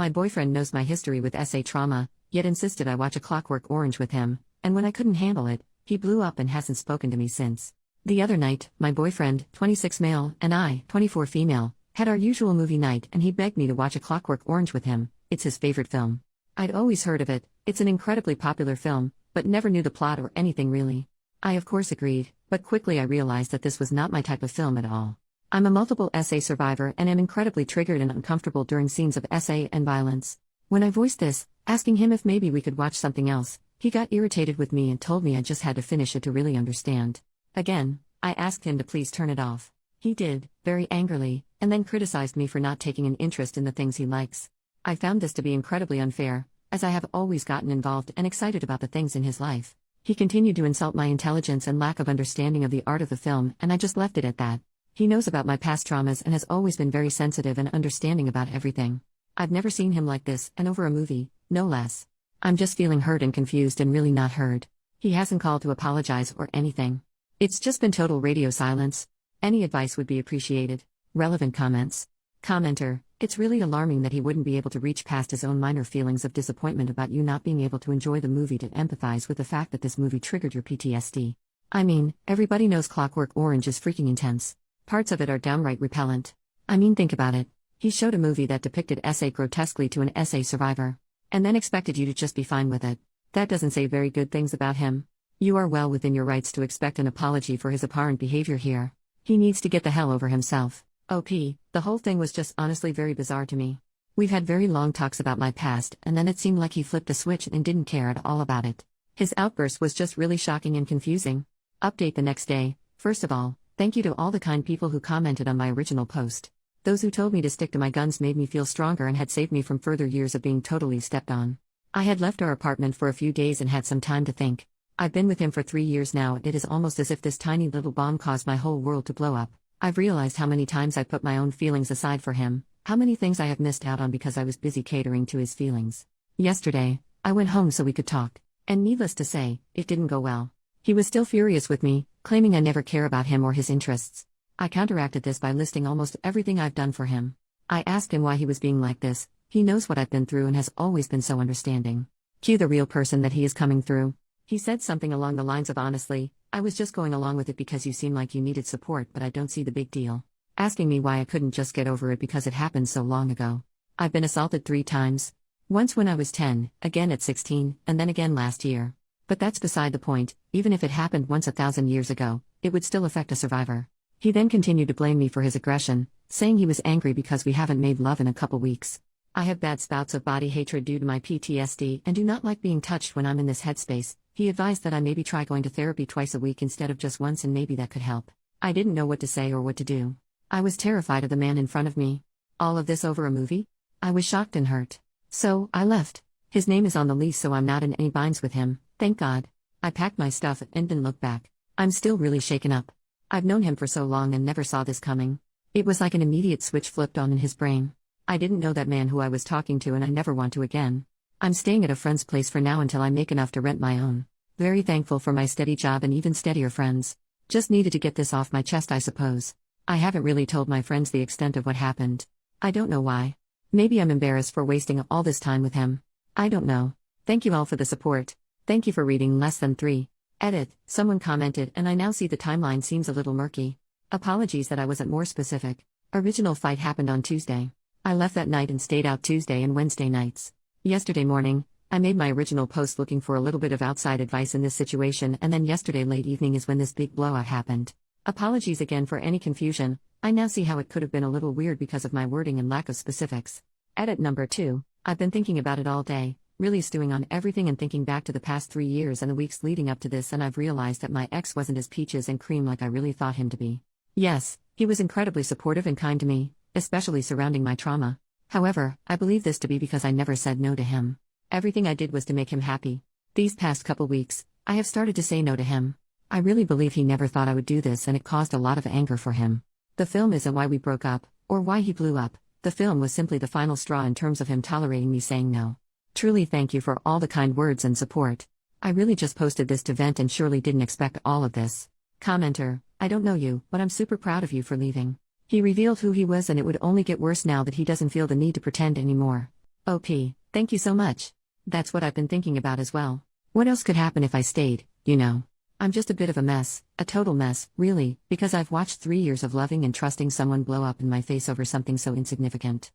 My boyfriend knows my history with SA trauma, yet insisted I watch A Clockwork Orange with him, and when I couldn't handle it, he blew up and hasn't spoken to me since. The other night, my boyfriend, 26 male, and I, 24 female, had our usual movie night and he begged me to watch A Clockwork Orange with him. It's his favorite film. I'd always heard of it, it's an incredibly popular film, but never knew the plot or anything really. I of course agreed, but quickly I realized that this was not my type of film at all. I'm a multiple SA survivor and am incredibly triggered and uncomfortable during scenes of SA and violence. When I voiced this, asking him if maybe we could watch something else, he got irritated with me and told me I just had to finish it to really understand. Again, I asked him to please turn it off. He did, very angrily, and then criticized me for not taking an interest in the things he likes. I found this to be incredibly unfair, as I have always gotten involved and excited about the things in his life. He continued to insult my intelligence and lack of understanding of the art of the film, and I just left it at that. He knows about my past traumas and has always been very sensitive and understanding about everything. I've never seen him like this, and over a movie, no less. I'm just feeling hurt and confused and really not heard. He hasn't called to apologize or anything. It's just been total radio silence. Any advice would be appreciated. Relevant comments. Commenter, it's really alarming that he wouldn't be able to reach past his own minor feelings of disappointment about you not being able to enjoy the movie to empathize with the fact that this movie triggered your PTSD. I mean, everybody knows Clockwork Orange is freaking intense. Parts of it are downright repellent. I mean, think about it. He showed a movie that depicted SA grotesquely to an SA survivor, and then expected you to just be fine with it. That doesn't say very good things about him. You are well within your rights to expect an apology for his apparent behavior here. He needs to get the hell over himself. OP, the whole thing was just honestly very bizarre to me. We've had very long talks about my past, and then it seemed like he flipped a switch and didn't care at all about it. His outburst was just really shocking and confusing. Update the next day. First of all, thank you to all the kind people who commented on my original post. Those who told me to stick to my guns made me feel stronger and had saved me from further years of being totally stepped on. I had left our apartment for a few days and had some time to think. I've been with him for 3 years now, and it is almost as if this tiny little bomb caused my whole world to blow up. I've realized how many times I put my own feelings aside for him, how many things I have missed out on because I was busy catering to his feelings. Yesterday, I went home so we could talk, and needless to say, it didn't go well. He was still furious with me, claiming I never care about him or his interests. I counteracted this by listing almost everything I've done for him. I asked him why he was being like this. He knows what I've been through and has always been so understanding. Cue the real person that he is coming through. He said something along the lines of honestly, I was just going along with it because you seem like you needed support, but I don't see the big deal. Asking me why I couldn't just get over it because it happened so long ago. I've been assaulted 3 times. Once when I was 10, again at 16, and then again last year. But that's beside the point. Even if it happened once 1,000 years ago, it would still affect a survivor. He then continued to blame me for his aggression, saying he was angry because we haven't made love in a couple weeks. I have bad spouts of body hatred due to my PTSD and do not like being touched when I'm in this headspace. He advised that I maybe try going to therapy twice a week instead of just once, and maybe that could help. I didn't know what to say or what to do. I was terrified of the man in front of me. All of this over a movie? I was shocked and hurt. So, I left. His name is on the lease, so I'm not in any binds with him, thank God. I packed my stuff and didn't look back. I'm still really shaken up. I've known him for so long and never saw this coming. It was like an immediate switch flipped on in his brain. I didn't know that man who I was talking to, and I never want to again. I'm staying at a friend's place for now until I make enough to rent my own. Very thankful for my steady job and even steadier friends. Just needed to get this off my chest, I suppose. I haven't really told my friends the extent of what happened. I don't know why. Maybe I'm embarrassed for wasting all this time with him. I don't know. Thank you all for the support. Thank you for reading less than 3. Edit, someone commented, and I now see the timeline seems a little murky. Apologies that I wasn't more specific. Original fight happened on Tuesday. I left that night and stayed out Tuesday and Wednesday nights. Yesterday morning, I made my original post looking for a little bit of outside advice in this situation, and then yesterday late evening is when this big blowout happened. Apologies again for any confusion. I now see how it could have been a little weird because of my wording and lack of specifics. Edit number 2. I've been thinking about it all day, really stewing on everything and thinking back to the past 3 years and the weeks leading up to this, and I've realized that my ex wasn't as peaches and cream like I really thought him to be. Yes, he was incredibly supportive and kind to me, especially surrounding my trauma. However, I believe this to be because I never said no to him. Everything I did was to make him happy. These past couple weeks, I have started to say no to him. I really believe he never thought I would do this, and it caused a lot of anger for him. The film isn't why we broke up, or why he blew up. The film was simply the final straw in terms of him tolerating me saying no. Truly thank you for all the kind words and support. I really just posted this to vent and surely didn't expect all of this. Commenter, I don't know you, but I'm super proud of you for leaving. He revealed who he was, and it would only get worse now that he doesn't feel the need to pretend anymore. OP, thank you so much. That's what I've been thinking about as well. What else could happen if I stayed, you know? I'm just a bit of a mess, a total mess, really, because I've watched 3 years of loving and trusting someone blow up in my face over something so insignificant.